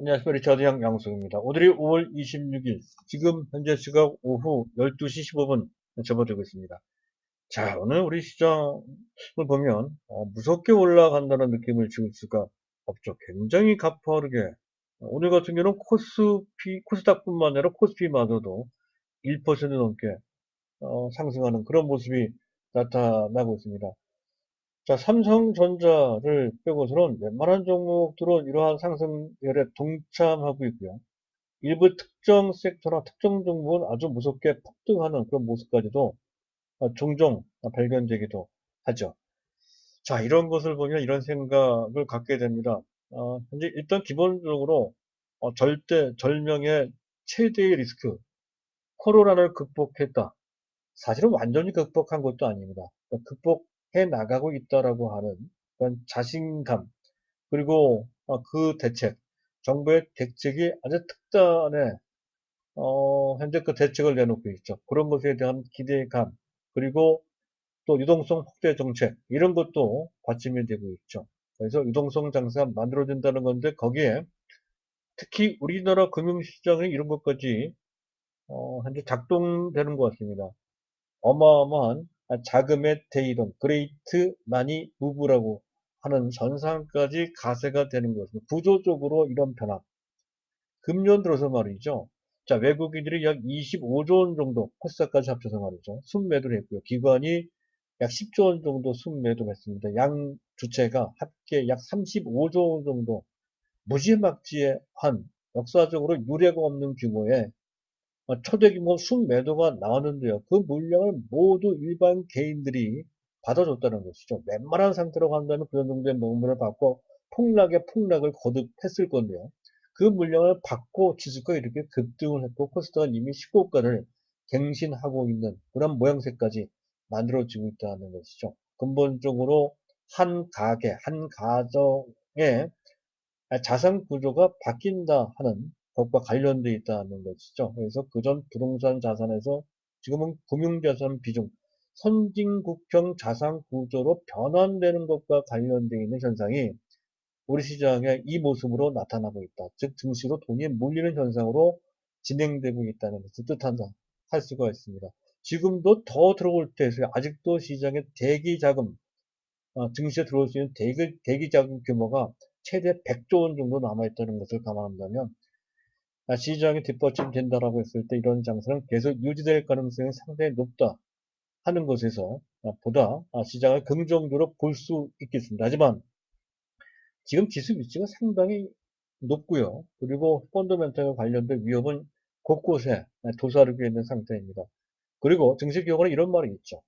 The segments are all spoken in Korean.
안녕하십니까. 리차드 양양수입니다. 오늘이 5월 26일, 지금 현재 시각 오후 12시 15분 접어들고 있습니다. 자, 오늘 우리 시장을 보면 무섭게 올라간다는 느낌을 지울 수가 없죠. 굉장히 가파르게. 오늘 같은 경우는 코스닥뿐만 아니라 코스피마저도 1% 넘게 상승하는 그런 모습이 나타나고 있습니다. 자, 삼성전자를 빼고서는 웬만한 종목들은 이러한 상승열에 동참하고 있고요. 일부 특정 섹터나 특정 종목은 아주 무섭게 폭등하는 그런 모습까지도 종종 발견되기도 하죠. 자, 이런 것을 보면 이런 생각을 갖게 됩니다. 현재 일단 기본적으로 절명의 최대의 리스크, 코로나를 극복했다. 사실은 완전히 극복한 것도 아닙니다. 극복해 나가고 있다라고 하는 그런 자신감, 그리고 그 대책, 정부의 대책이 아주 특단의 현재 그 대책을 내놓고 있죠. 그런 것에 대한 기대감, 그리고 또 유동성 확대 정책, 이런 것도 받침이 되고 있죠. 그래서 유동성 장세가 만들어진다는 건데, 거기에 특히 우리나라 금융시장의 이런 것까지, 현재 작동되는 것 같습니다. 어마어마한 자금의 대이동, 그레이트 마니 무브라고 하는 현상까지 가세가 되는 것입니다. 구조적으로 이런 변화. 금년 들어서 말이죠. 자, 외국인들이 약 25조 원 정도, 코스닥까지 합쳐서 말이죠. 순매도를 했고요. 기관이 약 10조 원 정도 순매도를 했습니다. 양 주체가 합계 약 35조 원 정도 무지막지한 역사적으로 유례가 없는 규모의 초대 규모 순매도가 나왔는데요. 그 물량을 모두 일반 개인들이 받아줬다는 것이죠. 웬만한 상태로 한다면 그런 정도의 명분을 받고 폭락의 폭락을 거듭했을 건데요. 그 물량을 받고 지수가 이렇게 급등을 했고 코스닥은 이미 19가를 갱신하고 있는 그런 모양새까지 만들어지고 있다는 것이죠. 근본적으로 한 가게, 한 가정의 자산 구조가 바뀐다 하는 것과 관련되어 있다는 것이죠. 그래서 그전 부동산 자산에서 지금은 금융자산 비중, 선진국형 자산 구조로 변환되는 것과 관련되어 있는 현상이 우리 시장에 이 모습으로 나타나고 있다. 즉 증시로 돈이 몰리는 현상으로 진행되고 있다는 것을 뜻한다 할 수가 있습니다. 지금도 더 들어올 때에서 아직도 시장에 대기 자금, 증시에 들어올 수 있는 대기 자금 규모가 최대 100조 원 정도 남아있다는 것을 감안한다면 시장이 뒷받침된다라고 했을 때 이런 장세는 계속 유지될 가능성이 상당히 높다 하는 것에서 보다 시장을 긍정적으로 볼 수 있겠습니다. 하지만 지금 지수 위치가 상당히 높고요. 그리고 펀더멘털과 관련된 위험은 곳곳에 도사리고 있는 상태입니다. 그리고 증시 경우는 이런 말이 있죠.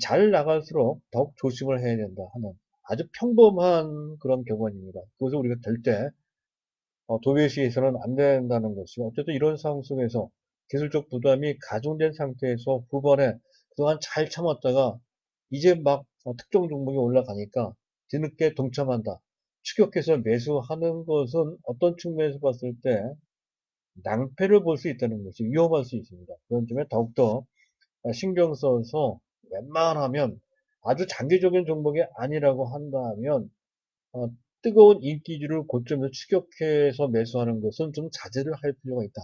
잘 나갈수록 더욱 조심을 해야 된다 하는 아주 평범한 그런 격언입니다. 그것을 우리가 절대 도외시에서는 안 된다는 것이고, 어쨌든 이런 상황 속에서 기술적 부담이 가중된 상태에서 후반에 그동안 잘 참았다가 이제 막 특정 종목이 올라가니까 뒤늦게 동참한다. 추격해서 매수하는 것은 어떤 측면에서 봤을 때 낭패를 볼 수 있다는 것이 위험할 수 있습니다. 그런 점에 더욱더 신경 써서 웬만하면 아주 장기적인 종목이 아니라고 한다면 어, 뜨거운 인기주를 고점에서 추격해서 매수하는 것은 좀 자제를 할 필요가 있다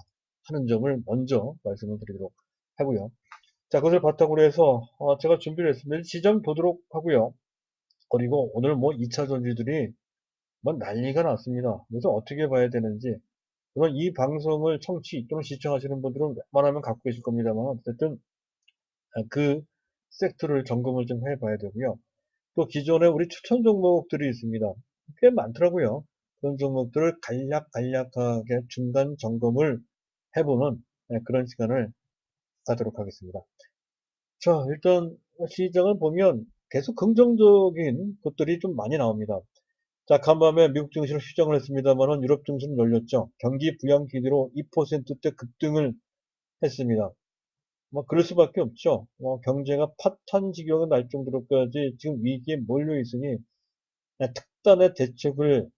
하는 점을 먼저 말씀을 드리도록 하고요. 자, 그것을 바탕으로 해서 제가 준비를 했습니다. 시장 보도록 하고요. 그리고 오늘 뭐 2차 전지들이 뭐 난리가 났습니다. 그래서 어떻게 봐야 되는지, 물론 이 방송을 청취 또는 시청하시는 분들은 웬만하면 갖고 계실 겁니다만 어쨌든 그 섹터를 점검을 좀 해봐야 되고요. 또 기존에 우리 추천 종목들이 있습니다. 꽤 많더라고요. 그런 종목들을 간략하게 중간 점검을 해보는 그런 시간을 가도록 하겠습니다. 자, 일단 시장을 보면 계속 긍정적인 것들이 좀 많이 나옵니다. 자, 간밤에 미국 증시를 휴정을 했습니다만은 유럽 증시는 열렸죠. 경기 부양 기대로 2%대 급등을 했습니다. 뭐 그럴 수밖에 없죠. 경제가 파탄 지경에 날 정도로까지 지금 위기에 몰려 있으니 특단의 대책을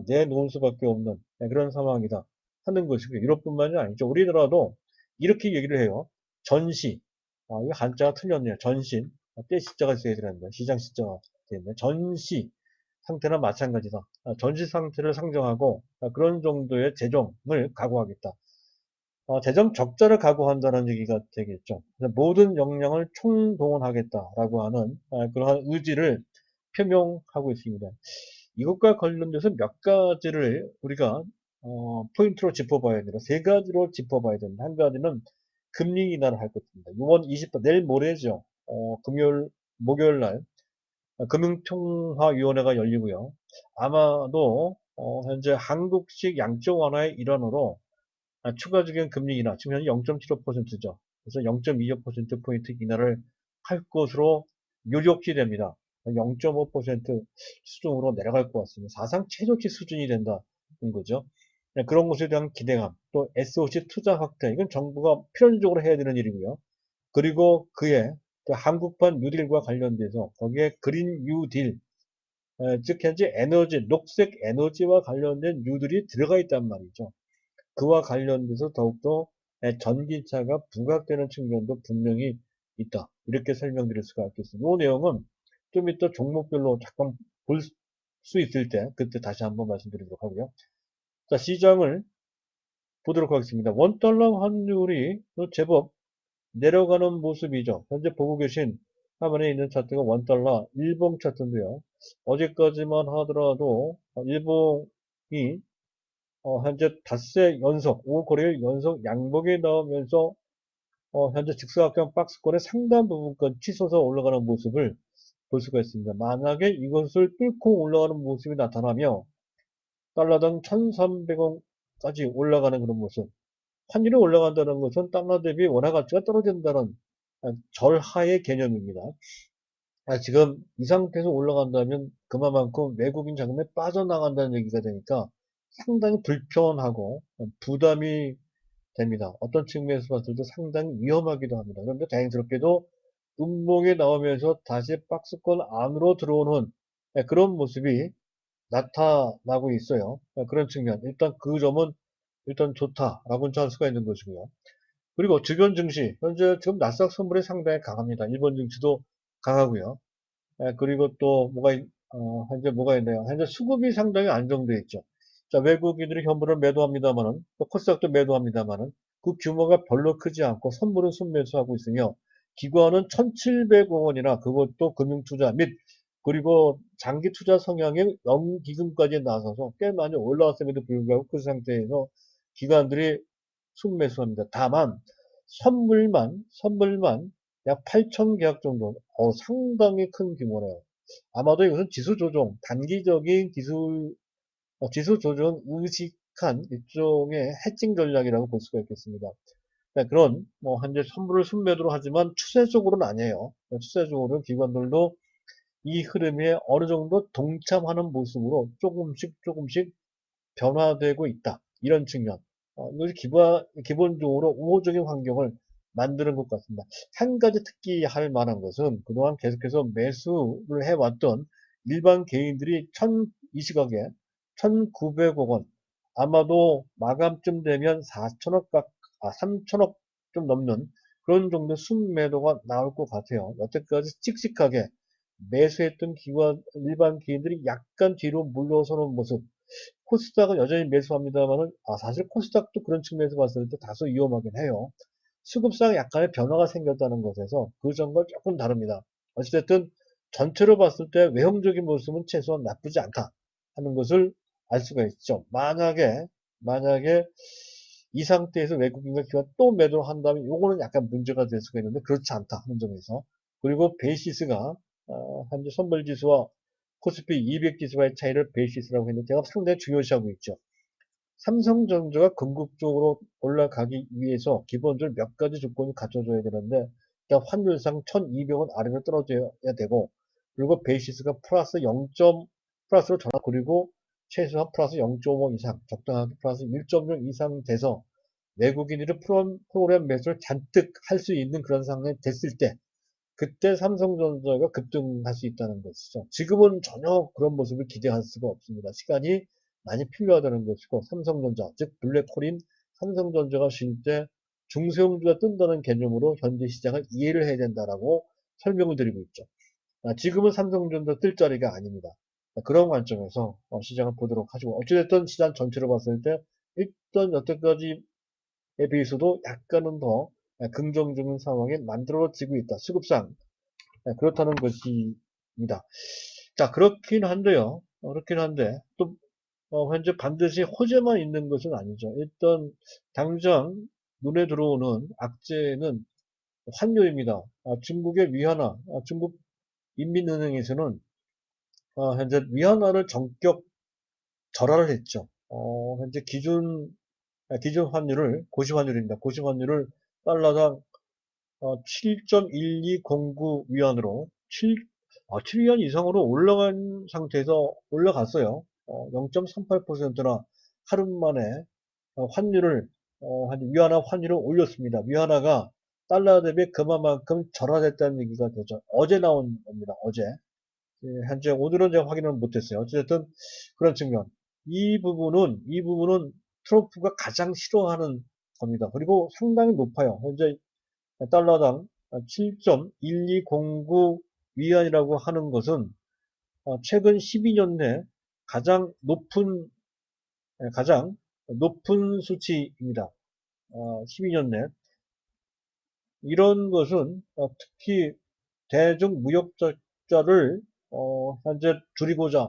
내놓을 수밖에 없는 그런 상황이다 하는 것이고, 유럽뿐만이 아니죠. 우리나라도 이렇게 얘기를 해요. 전시, 이거 한자가 틀렸네요. 전신, 때 시자가 있어야 되는데 시장 시자가 되는데 전시, 상태나 마찬가지다. 전시 상태를 상정하고 그런 정도의 재정을 각오하겠다. 재정 적자를 각오한다는 얘기가 되겠죠. 모든 역량을 총동원하겠다라고 하는 그러한 의지를 표명하고 있습니다. 이것과 관련돼서 몇 가지를 우리가 포인트로 짚어봐야 됩니다. 세 가지로 짚어봐야 됩니다. 한 가지는 금리 인하를 할 것입니다. 이번 20일 내일 모레죠. 금요일 목요일 날 금융통화위원회가 열리고요. 아마도 현재 한국식 양적 완화의 일환으로 추가적인 금리 인하, 지금 현재 0.75%죠. 그래서 0.25%포인트 인하를 할 것으로 유력시 됩니다. 0.5% 수준으로 내려갈 것 같습니다. 사상 최저치 수준이 된다는 거죠. 그런 것에 대한 기대감, 또 SOC 투자 확대, 이건 정부가 필연적으로 해야 되는 일이고요. 그리고 그의 그 한국판 뉴딜과 관련돼서 거기에 그린 뉴딜, 즉 현재 에너지, 녹색 에너지와 관련된 뉴딜이 들어가 있단 말이죠. 그와 관련돼서 더욱더 전기차가 부각되는 측면도 분명히 있다. 이렇게 설명드릴 수가 있겠습니다. 이 내용은 좀 이따 종목별로 잠깐 볼 수 있을 때 그때 다시 한번 말씀드리도록 하고요. 자, 시장을 보도록 하겠습니다. 원달러 환율이 제법 내려가는 모습이죠. 현재 보고 계신 화면에 있는 차트가 원달러 일봉 차트인데요. 어제까지만 하더라도 일봉이 현재 닷새 연속, 5거래일 연속 양봉이 나오면서 현재 직사각형 박스권의 상단 부분까지 치솟아 올라가는 모습을 볼 수가 있습니다. 만약에 이것을 뚫고 올라가는 모습이 나타나며 달러당 1300원까지 올라가는 그런 모습. 환율이 올라간다는 것은 달러 대비 원화 가치가 떨어진다는 절하의 개념입니다. 지금 이 상태에서 올라간다면 그만큼 외국인 자금이 빠져나간다는 얘기가 되니까 상당히 불편하고 부담이 됩니다. 어떤 측면에서 봤을 때 상당히 위험하기도 합니다. 그런데 다행스럽게도 음봉이 나오면서 다시 박스권 안으로 들어오는 그런 모습이 나타나고 있어요. 그런 측면. 일단 그 점은 일단 좋다라고는 할 수가 있는 것이고요. 그리고 주변 증시, 현재 지금 나스닥 선물이 상당히 강합니다. 일본 증시도 강하고요. 그리고 또 현재 뭐가 있나요? 현재 수급이 상당히 안정되어 있죠. 자, 외국인들이 현물을 매도합니다만은, 또 코스닥도 매도합니다만은, 그 규모가 별로 크지 않고 선물은 순매수하고 있으며, 기관은 1,700억 원이나 그것도 금융투자 및, 그리고 장기 투자 성향의 영기금까지 나서서 꽤 많이 올라왔음에도 불구하고 그 상태에서 기관들이 순매수합니다. 다만, 선물만 약 8천 계약 정도, 상당히 큰 규모네요. 아마도 이것은 지수 조정, 단기적인 지수 조정은 의식한 일종의 해칭 전략이라고 볼 수가 있겠습니다. 그런, 현재 선물을 순매도로 하지만 추세적으로는 아니에요. 추세적으로는 기관들도 이 흐름에 어느 정도 동참하는 모습으로 조금씩 변화되고 있다. 이런 측면. 이것이 기본적으로 우호적인 환경을 만드는 것 같습니다. 한 가지 특기할 만한 것은 그동안 계속해서 매수를 해왔던 일반 개인들이 이 시각에 1,900억 원, 아마도 마감쯤 되면 3천억 좀 넘는 그런 정도의 순매도가 나올 것 같아요. 여태까지 씩씩하게 매수했던 일반 개인들이 약간 뒤로 물러서는 모습, 코스닥은 여전히 매수합니다만은 사실 코스닥도 그런 측면에서 봤을 때 다소 위험하긴 해요. 수급상 약간의 변화가 생겼다는 것에서 그 전과 조금 다릅니다. 어찌됐든 전체로 봤을 때 외형적인 모습은 최소한 나쁘지 않다 하는 것을 알 수가 있죠. 만약에 이 상태에서 외국인과 기관 또 매도를 한다면 요거는 약간 문제가 될 수가 있는데 그렇지 않다 하는 점에서, 그리고 베이시스가 현재 선물지수와 코스피 200지수와의 차이를 베이시스라고 했는데 제가 상당히 중요시하고 있죠. 삼성전자가 궁극적으로 올라가기 위해서 기본적으로 몇 가지 조건이 갖춰져야 되는데, 일단 환율상 1200원 아래로 떨어져야 되고, 그리고 베이시스가 플러스로 전환, 그리고 최소한 플러스 0.5 이상, 적당하게 플러스 1.0 이상 돼서 외국인들이 프로그램 매수를 잔뜩 할 수 있는 그런 상황이 됐을 때, 그때 삼성전자가 급등할 수 있다는 것이죠. 지금은 전혀 그런 모습을 기대할 수가 없습니다. 시간이 많이 필요하다는 것이고, 삼성전자, 즉 블랙홀인 삼성전자가 쉴 때 중소형주가 뜬다는 개념으로 현재 시장을 이해를 해야 된다라고 설명을 드리고 있죠. 지금은 삼성전자 뜰 자리가 아닙니다. 그런 관점에서 시장을 보도록 하시고, 어찌됐든 시장 전체로 봤을 때 일단 여태까지에 비해서도 약간은 더 긍정적인 상황이 만들어지고 있다. 수급상 그렇다는 것입니다. 자, 그렇긴 한데요. 그렇긴 한데 또 현재 반드시 호재만 있는 것은 아니죠. 일단 당장 눈에 들어오는 악재는 환율입니다. 중국의 위안화, 중국 인민은행에서는 현재 위안화를 전격 절하를 했죠. 현재 기준 환율을, 고시환율입니다. 고시환율을 달러당 7.1209 위안으로 7위안 이상으로 올라간 상태에서 올라갔어요. 0.38%나 하루 만에 환율을 위안화 환율을 올렸습니다. 위안화가 달러 대비 그만큼 절하됐다는 얘기가 되죠. 어제 나온 겁니다. 어제. 현재 오늘은 제가 확인을 못했어요. 어쨌든 그런 측면. 이 부분은 트럼프가 가장 싫어하는 겁니다. 그리고 상당히 높아요. 현재 달러당 7.1209 위안이라고 하는 것은 최근 12년 내 가장 높은 수치입니다. 12년 내. 이런 것은 특히 대중무역자를 현재 줄이고자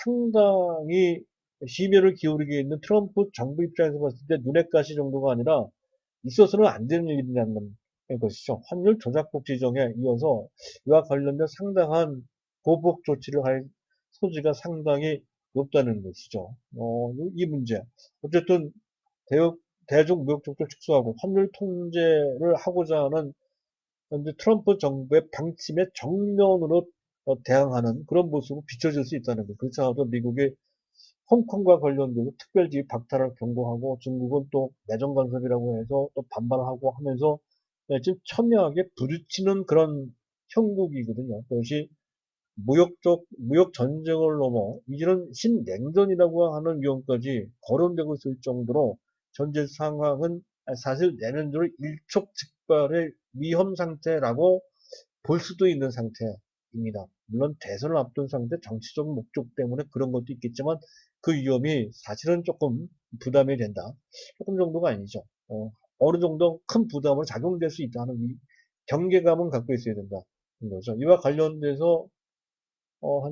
상당히 심혈을 기울이게 있는 트럼프 정부 입장에서 봤을 때 눈엣 가시 정도가 아니라 있어서는 안 되는 일이라는 것이죠. 환율 조작국 지정에 이어서 이와 관련된 상당한 보복 조치를 할 소지가 상당히 높다는 것이죠. 이 문제. 어쨌든 대중 무역적도 축소하고 환율 통제를 하고자 하는 현재 트럼프 정부의 방침에 정면으로 대항하는 그런 모습으로 비춰질 수 있다는 것. 그렇지 않아도 미국이 홍콩과 관련돼서 특별지위 박탈을 경고하고 중국은 또 내정 간섭이라고 해서 또 반발하고 하면서 지금 첨예하게 부딪히는 그런 형국이거든요. 그것이 무역 전쟁을 넘어 이제는 신냉전이라고 하는 위험까지 거론되고 있을 정도로 현재 상황은 사실 내년도로 일촉즉발의 위험 상태라고 볼 수도 있는 상태입니다. 물론 대선을 앞둔 상태, 정치적 목적 때문에 그런 것도 있겠지만 그 위험이 사실은 조금 부담이 된다. 조금 정도가 아니죠. 어느 정도 큰 부담으로 작용될 수 있다는 경계감은 갖고 있어야 된다. 거죠. 이와 관련돼서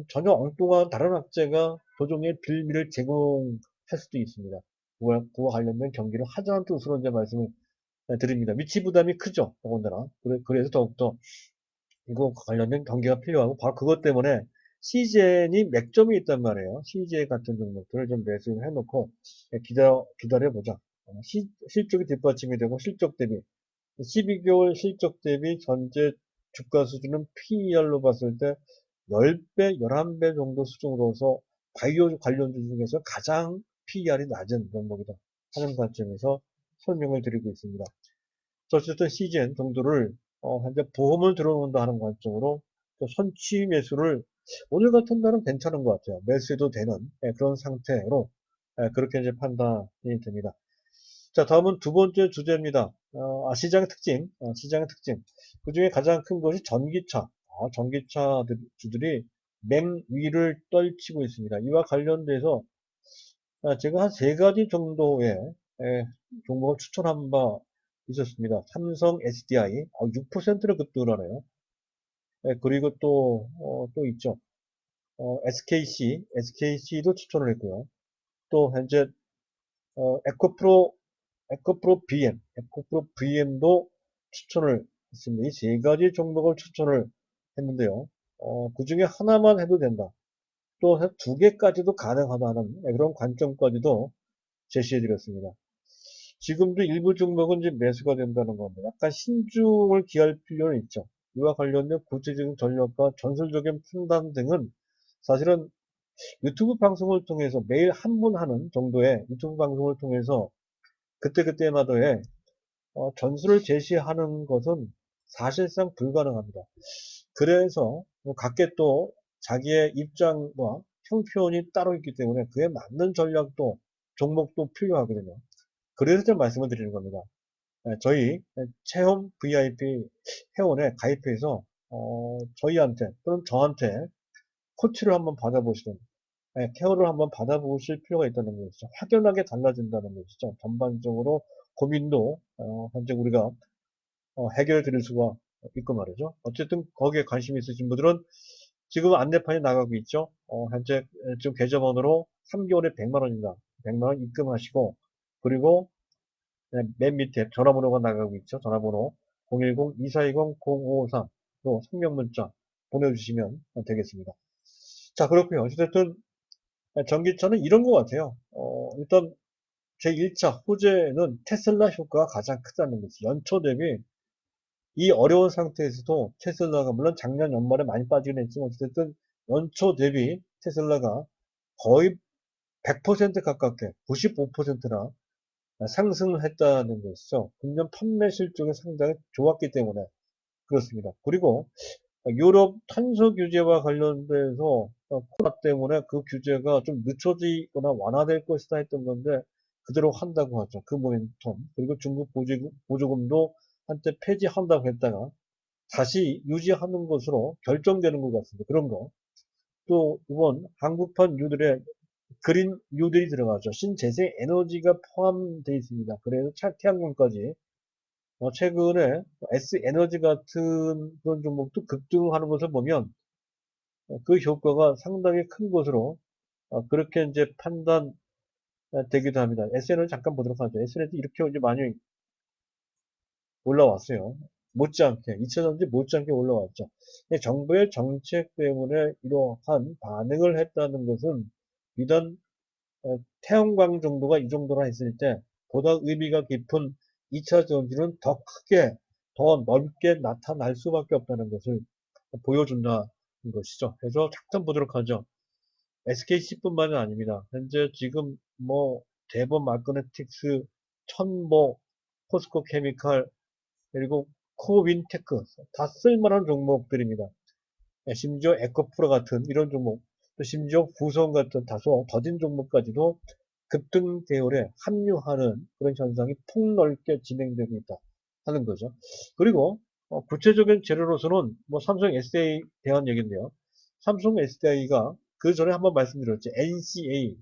전혀 엉뚱한 다른 학제가 조정의 빌미를 제공할 수도 있습니다. 그와 관련된 경기를 하자는 뜻으로 이제 말씀을 드립니다. 위치 부담이 크죠. 더군다나. 그래서 더욱더 이거 관련된 경기가 필요하고 바로 그것 때문에 CJN이 맥점이 있단 말이에요. CJ 같은 종목들을 좀 매수를 해놓고 기다려보자. 실적이 뒷받침이 되고 실적 대비 12개월 실적 대비 현재 주가 수준은 PER로 봤을 때 10배, 11배 정도 수준으로서 바이오 관련주 중에서 가장 PER이 낮은 종목이다 하는 관점에서 설명을 드리고 있습니다. 어쨌든 CGN 정도를 현재 보험을 들어놓는다 하는 관점으로 선취 매수를 오늘 같은 날은 괜찮은 것 같아요. 매수해도 되는 그런 상태로 그렇게 이제 판단이 됩니다. 자, 다음은 두 번째 주제입니다. 시장의 특징, 그 중에 가장 큰 것이 전기차. 전기차 주들이 맹위를 떨치고 있습니다. 이와 관련돼서 제가 한 세 가지 정도의 종목을 추천한 바 있었습니다. 삼성 SDI 6%를 급등을 하네요. 그리고 또 있죠. SKC도 추천을 했고요. 또 현재 에코프로 BM도 추천을 했습니다. 이 세 가지 종목을 추천을 했는데요. 그 중에 하나만 해도 된다. 또 두 개까지도 가능하다는 그런 관점까지도 제시해 드렸습니다. 지금도 일부 종목은 이제 매수가 된다는 겁니다. 약간 신중을 기할 필요는 있죠. 이와 관련된 구체적인 전략과 전술적인 판단 등은 사실은 유튜브 방송을 통해서 매일 한 분 하는 정도의 유튜브 방송을 통해서 그때그때마다의 전술을 제시하는 것은 사실상 불가능합니다. 그래서 각계 또 자기의 입장과 형편이 따로 있기 때문에 그에 맞는 전략도 종목도 필요하거든요. 그래서 제가 말씀을 드리는 겁니다. 저희 체험 VIP 회원에 가입해서 저희한테 또는 저한테 코치를 한번 받아보시는, 케어를 한번 받아보실 필요가 있다는 것이죠. 확연하게 달라진다는 것이죠. 전반적으로 고민도 현재 우리가 해결해 드릴 수가 있고 말이죠. 어쨌든 거기에 관심이 있으신 분들은 지금 안내판이 나가고 있죠. 현재 지금 계좌번호로 3개월에 100만원입니다. 100만원 입금하시고, 그리고 맨 밑에 전화번호가 나가고 있죠. 전화번호 010-2420-0553로 성명문자 보내주시면 되겠습니다. 자, 그렇고요. 어쨌든 전기차는 이런 것 같아요. 일단 제1차 호재는 테슬라 효과가 가장 크다는 거지. 연초 대비 이 어려운 상태에서도 테슬라가 물론 작년 연말에 많이 빠지긴 했지만 어쨌든 연초 대비 테슬라가 거의 100% 가깝게 95%나 상승을 했다는 것이죠. 금년 판매 실적이 상당히 좋았기 때문에 그렇습니다. 그리고 유럽 탄소 규제와 관련돼서 코로나 때문에 그 규제가 좀 늦춰지거나 완화될 것이다 했던 건데 그대로 한다고 하죠. 그 모멘텀. 그리고 중국 보조금도 한때 폐지한다고 했다가 다시 유지하는 것으로 결정되는 것 같습니다. 그런 거. 또 이번 한국판 뉴딜에 그린 뉴딜이 들어가죠. 신재생 에너지가 포함되어 있습니다. 그래서 태양광까지 최근에 S에너지 같은 그런 종목도 급등하는 것을 보면 그 효과가 상당히 큰 것으로 그렇게 이제 판단되기도 합니다. S에너지 잠깐 보도록 하죠. S에너지 이렇게 이제 많이 올라왔어요. 못지않게 2차전지 못지않게 올라왔죠. 정부의 정책 때문에 이러한 반응을 했다는 것은 비단 태양광 정도가 이 정도라 했을 때 보다 의미가 깊은 2차 전지는 더 크게 더 넓게 나타날 수밖에 없다는 것을 보여준다는 것이죠. 그래서 잠깐 보도록 하죠. SKC뿐만이 아닙니다. 현재 지금 뭐 대범 마그네틱스, 천보, 포스코 케미칼, 그리고 코윈테크 다 쓸만한 종목들입니다. 심지어 에코프로 같은 이런 종목, 또 심지어 후성 같은 다소 더딘 종목까지도 급등 대열에 합류하는 그런 현상이 폭넓게 진행되고 있다 하는 거죠. 그리고 구체적인 재료로서는 뭐 삼성 SDI에 대한 얘기인데요. 삼성 SDI가 그 전에 한번 말씀드렸죠. NCA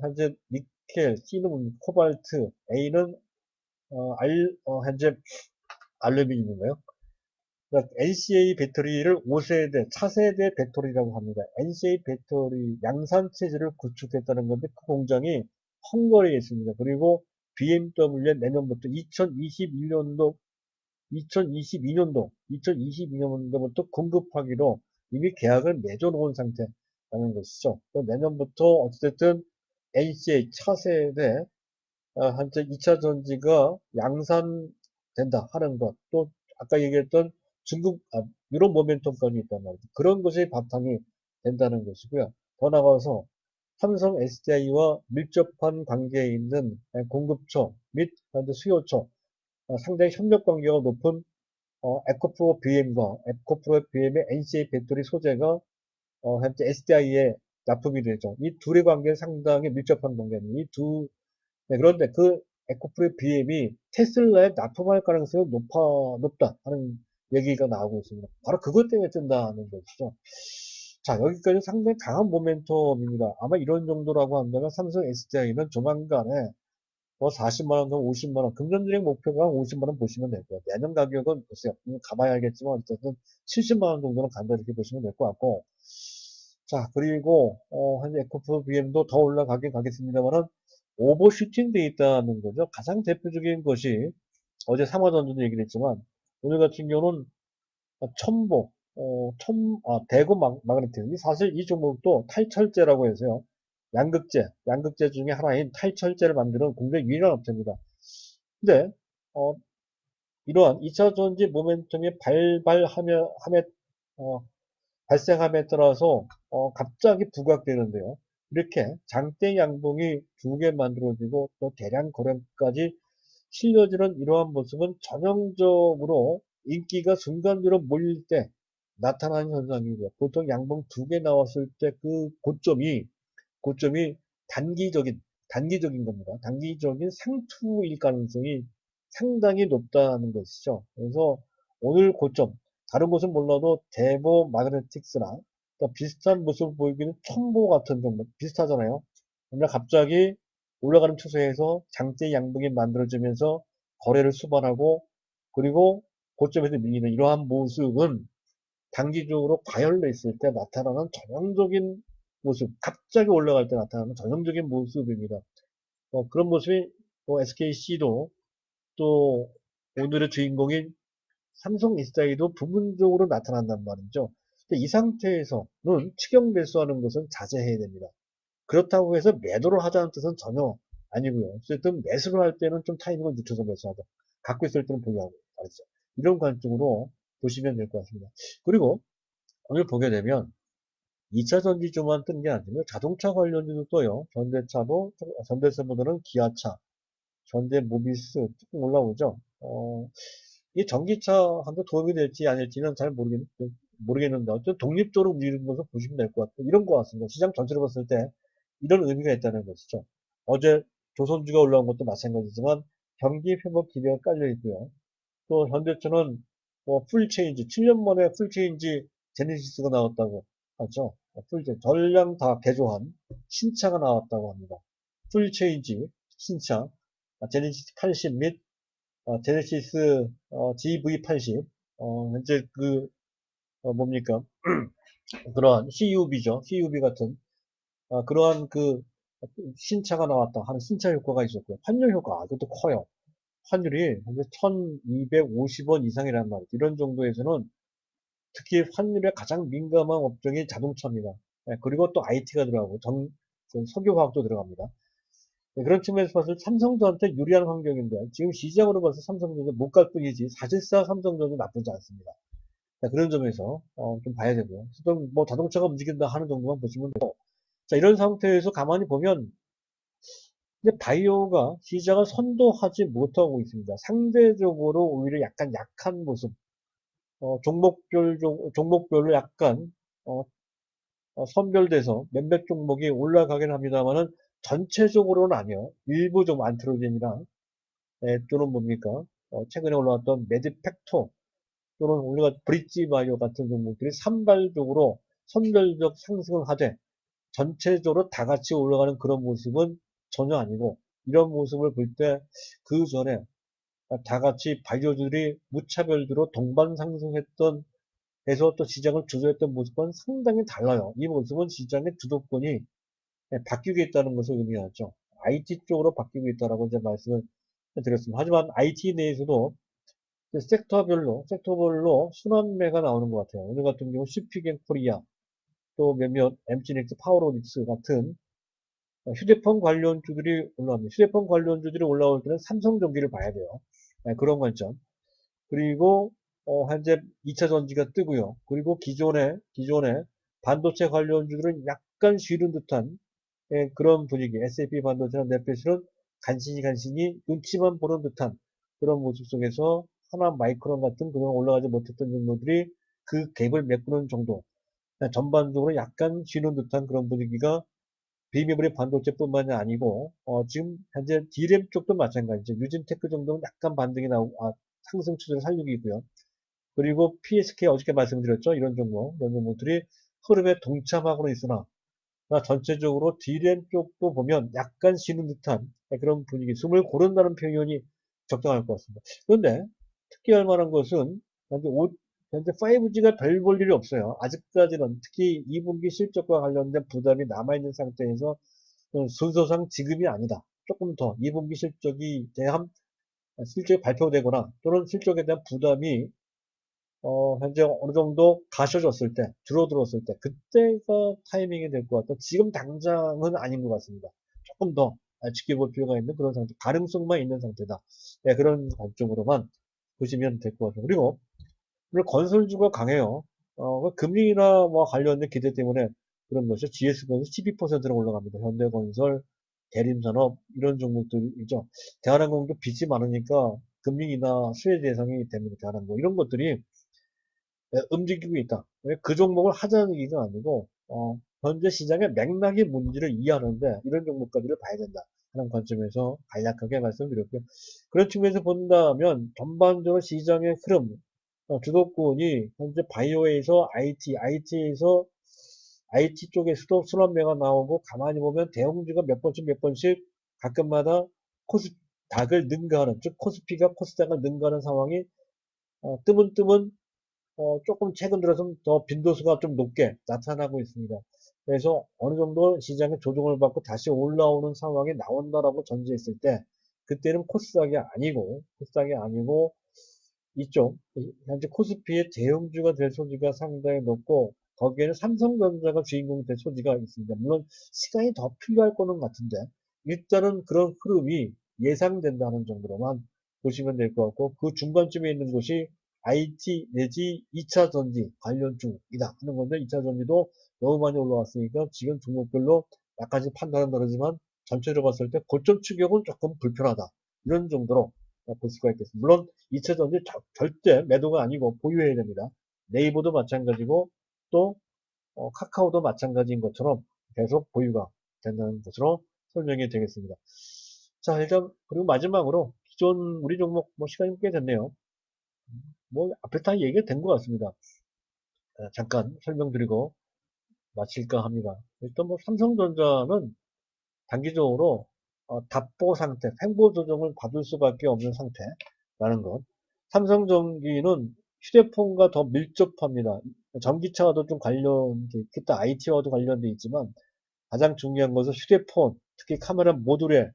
현재 니켈, C는 코발트, A는 현재 알루미늄인가요? 그러니까 NCA 배터리를 5세대, 차세대 배터리라고 합니다. NCA 배터리 양산 체제를 구축했다는 건데 그 공장이 헝가리에 있습니다. 그리고 BMW의 내년부터 2022년도, 2022년도부터 공급하기로 이미 계약을 맺어놓은 상태라는 것이죠. 또 내년부터 어쨌든 NCA 차세대 현재 2차 전지가 양산된다 하는 것, 또 아까 얘기했던 중국, 유럽 모멘텀까지 있단 말이죠. 그런 것이 바탕이 된다는 것이고요. 더 나아가서 삼성 SDI와 밀접한 관계에 있는 공급처 및 현재 수요처, 상당히 협력 관계가 높은 에코프로 BM과 에코프로 BM의 NCA 배터리 소재가 현재 SDI에 납품이 되죠. 이 둘의 관계는 상당히 밀접한 관계입니다. 그런데 그 에코프로 BM이 테슬라에 납품할 가능성이 높다 하는 얘기가 나오고 있습니다. 바로 그것 때문에 뜬다는 것이죠. 자, 여기까지 상당히 강한 모멘텀입니다. 아마 이런 정도라고 한다면 삼성 SDI는 조만간에 뭐 40만원, 50만원, 금전주행 목표가 50만원 보시면 될 것 같아요. 내년 가격은 글쎄요, 가봐야 알겠지만, 어쨌든 70만원 정도는 간다 이렇게 보시면 될 것 같고, 자, 그리고, 현재 에코프 BM도 더 올라가긴 가겠습니다만은, 오버슈팅 돼 있다는 거죠. 가장 대표적인 것이, 어제 삼화전자도 얘기를 했지만, 오늘 같은 경우는 첨보, 대구 마그네틱. 사실 이 종목도 탈철제라고 해서요. 양극재 중에 하나인 탈철제를 만드는 국내 유일한 업체입니다. 근데, 이러한 2차 전지 모멘텀이 발생함에 따라서, 갑자기 부각되는데요. 이렇게 장대 양봉이 두 개 만들어지고 또 대량 거래까지 실려지는 이러한 모습은 전형적으로 인기가 순간적으로 몰릴 때 나타나는 현상이고요. 보통 양봉 두 개 나왔을 때 그 고점이 단기적인 겁니다. 단기적인 상투일 가능성이 상당히 높다는 것이죠. 그래서 오늘 고점, 다른 곳은 몰라도 대보 마그네틱스나 비슷한 모습을 보이기는 첨보 같은 정도 비슷하잖아요. 그러나 갑자기 올라가는 추세에서 장대 양봉이 만들어지면서 거래를 수반하고 그리고 고점에서 밀리는 이러한 모습은 단기적으로 과열돼 있을 때 나타나는 전형적인 모습, 갑자기 올라갈 때 나타나는 전형적인 모습입니다. 그런 모습이 SKC도 또 오늘의 주인공인 삼성 SDI도 부분적으로 나타난단 말이죠. 이 상태에서는 추격 매수하는 것은 자제해야 됩니다. 그렇다고 해서 매도를 하자는 뜻은 전혀 아니고요. 어쨌든 매수를 할 때는 좀 타이밍을 늦춰서 매수하자. 갖고 있을 때는 보유하고 말이죠. 이런 관점으로 보시면 될 것 같습니다. 그리고 오늘 보게 되면 2차 전지주만 뜬 게 아니고요. 자동차 관련주도 떠요. 전대차보다는 기아차, 현대모비스 조금 올라오죠. 이 전기차한테 도움이 될지 아닐지는 잘 모르겠는데 어쨌든 독립적으로 움직이는 것을 보시면 될 것 같아요. 이런 것 같습니다. 시장 전체를 봤을 때 이런 의미가 있다는 것이죠. 어제 조선주가 올라온 것도 마찬가지지만 경기 회복 기대가 깔려 있고요. 또 현대차는 풀체인지 7년 만에 풀체인지 제네시스가 나왔다고 하죠. 풀체인지 전량 다 개조한 신차가 나왔다고 합니다. 풀체인지 신차 제네시스 80 및 제네시스 GV80 현재 뭡니까 그러한 CUV죠. CUV 같은 그러한 신차가 나왔다 하는 신차 효과가 있었고요. 환율 효과 이것도 커요. 환율이 현재 1250원 이상이란 말이죠. 이런 정도에서는 특히 환율에 가장 민감한 업종이 자동차입니다. 그리고 또 IT가 들어가고 석유화학도 들어갑니다. 그런 측면에서 봤을 때 삼성전자한테 유리한 환경인데 지금 시장으로 봐서 삼성전자 못 갈 뿐이지 사실상 삼성전자 나쁘지 않습니다. 그런 점에서 좀 봐야 되고요. 뭐 자동차가 움직인다 하는 정도만 보시면 되고 자 이런 상태에서 가만히 보면 이제 바이오가 시장을 선도하지 못하고 있습니다. 상대적으로 오히려 약간 약한 모습 종목별로 약간 선별돼서 몇몇 종목이 올라가긴 합니다만은 전체적으로는 아니요. 일부 좀 안트로겐이랑 또는 뭡니까? 최근에 올라왔던 메디팩토 또는 우리가 브릿지 바이오 같은 종목들이 산발적으로 선별적 상승을 하되 전체적으로 다 같이 올라가는 그런 모습은 전혀 아니고 이런 모습을 볼 때 그 전에 다 같이 바이오주들이 무차별적으로 동반 상승했던 해서 또 시장을 주도했던 모습과는 상당히 달라요. 이 모습은 시장의 주도권이 바뀌고 있다는 것을 의미하죠. IT 쪽으로 바뀌고 있다라고 이제 말씀을 드렸습니다. 하지만 IT 내에서도 섹터별로 순환매가 나오는 것 같아요. 오늘 같은 경우 슈피겐 코리아, 또 몇몇 엠지넥스, 파워로닉스 같은 휴대폰 관련주들이 올라옵니다. 휴대폰 관련주들이 올라올 때는 삼성전기를 봐야 돼요. 그런 관점. 그리고 현재 2차 전지가 뜨고요. 그리고 기존에 반도체 관련주들은 약간 쉬는 듯한 그런 분위기. SAP 반도체나 넷패스는 간신히 눈치만 보는 듯한 그런 모습 속에서 하나 마이크론 같은 그동안 올라가지 못했던 종목들이 그 갭을 메꾸는 정도. 전반적으로 약간 쉬는 듯한 그런 분위기가 비메모리 반도체뿐만이 아니고 지금 현재 D램 쪽도 마찬가지죠. 유진테크 정도는 약간 반등이 나오고 상승 추세를 살리고 있고요. 그리고 PSK 어저께 말씀드렸죠. 이런 종목들이 흐름에 동참하고는 있으나 전체적으로 D램 쪽도 보면 약간 쉬는 듯한 그런 분위기, 숨을 고른다는 표현이 적당할 것 같습니다. 그런데 특이할 만한 것은 현재 5G가 별 볼 일이 없어요. 아직까지는 특히 2분기 실적과 관련된 부담이 남아있는 상태에서 순서상 지금이 아니다. 조금 더 2분기 실적이 발표되거나 또는 실적에 대한 부담이 현재 어느 정도 가셔졌을 때, 줄어들었을 때, 그때가 타이밍이 될 것 같다. 지금 당장은 아닌 것 같습니다. 조금 더 지켜볼 필요가 있는 그런 상태, 가능성만 있는 상태다. 네, 그런 관점으로만 보시면 될 것 같아요. 그리고 오늘 건설주가 강해요. 금리 인하와 관련된 기대 때문에 그런 것이죠. GS건설 12%로 올라갑니다. 현대건설, 대림산업 이런 종목들이죠. 대한항공도 빚이 많으니까 금리 인하 수혜 대상이 됩니다. 대한항공 이런 것들이 움직이고 있다. 그 종목을 하자는 얘기가 아니고 현재 시장의 맥락의 문제를 이해하는데 이런 종목까지를 봐야 된다 하는 관점에서 간략하게 말씀드렸고요. 그런 측면에서 본다면 전반적으로 시장의 흐름 주도권이 현재 바이오에서 IT에서 IT 쪽에서도 순환매가 나오고 가만히 보면 대형주가 몇 번씩 가끔마다 닥을 능가하는, 즉 코스피가 코스닥을 능가하는 상황이 뜨문뜨문 조금 최근 들어서 더 빈도수가 좀 높게 나타나고 있습니다. 그래서 어느 정도 시장의 조정을 받고 다시 올라오는 상황이 나온다라고 전제했을 때 그때는 코스닥이 아니고 이쪽 현재 코스피의 대형주가 될 소지가 상당히 높고 거기에는 삼성전자가 주인공이 될 소지가 있습니다. 물론 시간이 더 필요할 거는 같은데 일단은 그런 흐름이 예상된다는 정도로만 보시면 될 것 같고 그 중간쯤에 있는 곳이 IT 내지 2차 전지 관련주이다 하는 건데 2차 전지도 너무 많이 올라왔으니까 지금 종목별로 약간씩 판단은 다르지만 전체로 봤을 때 고점 추격은 조금 불편하다 이런 정도로 볼 수가 있겠습니다. 물론 2차 전지 절대 매도가 아니고 보유해야 됩니다. 네이버도 마찬가지고 또 카카오도 마찬가지인 것처럼 계속 보유가 된다는 것으로 설명이 되겠습니다. 자, 일단 그리고 마지막으로 기존 우리 종목 뭐 시간이 꽤 됐네요. 뭐 앞에 다 얘기가 된 것 같습니다. 잠깐 설명드리고 마칠까 합니다. 일단 뭐 삼성전자는 단기적으로 답보 상태, 횡보 조정을 받을 수밖에 없는 상태라는 것. 삼성전기는 휴대폰과 더 밀접합니다. 전기차와도 좀 기타 IT와도 관련돼 있지만 가장 중요한 것은 휴대폰, 특히 카메라 모듈에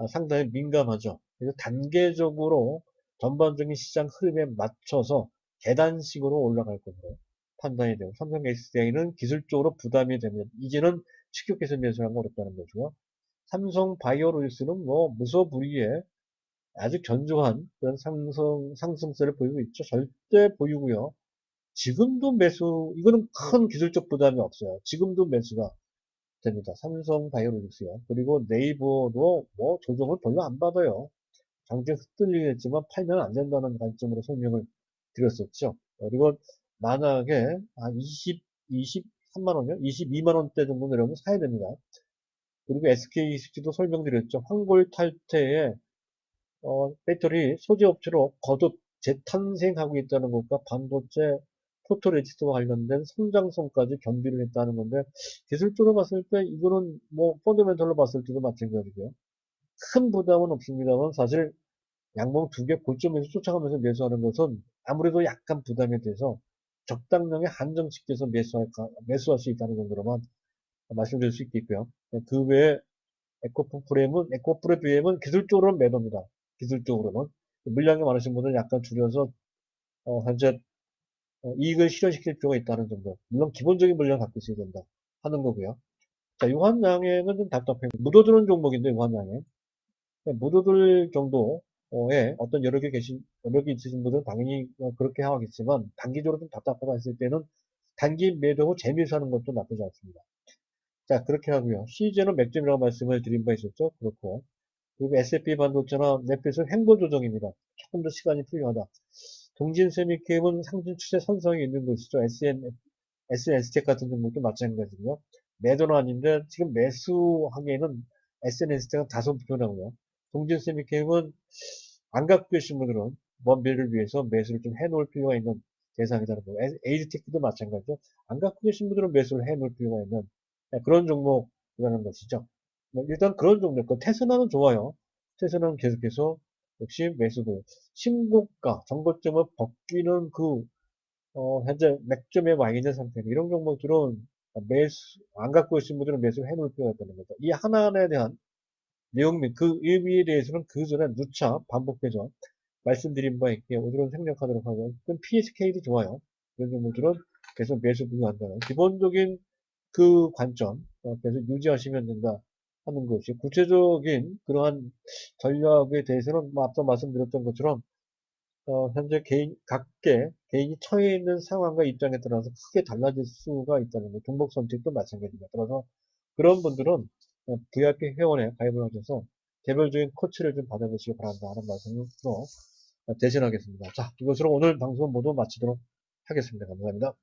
상당히 민감하죠. 그래서 단계적으로 전반적인 시장 흐름에 맞춰서 계단식으로 올라갈 것으로 판단이 되고 삼성 SDI는 기술적으로 부담이 되면 이제는 추격해서 매수하는 건 어렵다는 거죠. 삼성 바이오로직스는 뭐 무소불위의 아주 견조한 그런 상승세를 보이고 있죠. 절대 보이고요. 지금도 이거는 큰 기술적 부담이 없어요. 지금도 매수가 됩니다. 삼성 바이오로직스요. 그리고 네이버도 뭐 조정을 별로 안 받아요. 장중에 흔들리겠지만 팔면 안 된다는 관점으로 설명을 드렸었죠. 그리고 만약에 23만 원이요? 22만 원대 정도 내려오면 사야 됩니다. 그리고 SKEC도 설명드렸죠. 황골 탈퇴에 배터리 소재 업체로 거듭 재탄생하고 있다는 것과 반도체 포토레지스트와 관련된 성장성까지 겸비를 했다는 건데 기술적으로 봤을 때 이거는 뭐 펀더멘털로 봤을 때도 마찬가지고요. 큰 부담은 없습니다만 사실 양봉 두 개 고점에서 쫓아가면서 매수하는 것은 아무래도 약간 부담이 돼서 적당량의 한정시켜서 매수할 수 있다는 정도로만 말씀드릴 수 있겠고요. 그 외에 에코프레비엠은 기술적으로는 매도입니다. 기술적으로는. 물량이 많으신 분들은 약간 줄여서, 현재, 이익을 실현시킬 필요가 있다는 정도. 물론 기본적인 물량 갖고 있어야 된다. 하는 거고요. 자, 유한양행은 좀 답답해요. 묻어두는 종목인데, 유한양행. 묻어둘 정도의 어떤 여력이 있으신 분들은 당연히 그렇게 하겠지만, 단기적으로 좀 답답하다 했을 때는 단기 매도고 재매수하는 것도 나쁘지 않습니다. 자, 그렇게 하고요. CJ는 맥점이라고 말씀을 드린 바 있었죠. 그렇고. 그리고 S&P 반도체나 넷핏은 횡보 조정입니다. 조금 더 시간이 필요하다. 동진세미캠은 상승 추세 선성이 있는 것이죠. SNS텍 같은 종목도 마찬가지고요. 매도는 아닌데 지금 매수하기에는 SNS텍은 다소 불편하고요. 동진세미캠은 안 갖고 계신 분들은 먼 미래를 위해서 매수를 좀 해놓을 필요가 있는 대상이라는 거. 에이드테크도 마찬가지죠. 안 갖고 계신 분들은 매수를 해놓을 필요가 있는 그런 종목이라는 것이죠. 일단 그런 종목, 테스라는 좋아요. 테스라는 계속해서 역시 매수고요. 신고가, 정고점을 벗기는 현재 맥점에 와 있는 상태. 이런 종목들은 안 갖고 계신 분들은 매수를 해놓을 필요가 있다는 거죠. 이 하나하나에 대한 내용 및 그 의미에 대해서는 그 전에 누차 반복해서 말씀드린 바 있기에 오늘은 생략하도록 하고, PSK도 좋아요. 이런 종목들은 계속 매수 부여한다는 기본적인 그 관점 계속 유지하시면 된다 하는 것이 구체적인 그러한 전략에 대해서는 뭐 앞서 말씀드렸던 것처럼 현재 개인이 처해 있는 상황과 입장에 따라서 크게 달라질 수가 있다는 것. 종목 선택도 마찬가지입니다. 따라서 그런 분들은 VIP 회원에 가입을 하셔서 개별적인 코치를 좀 받아보시기 바란다 하는 말씀으로 대신하겠습니다. 자, 이것으로 오늘 방송 모두 마치도록 하겠습니다. 감사합니다.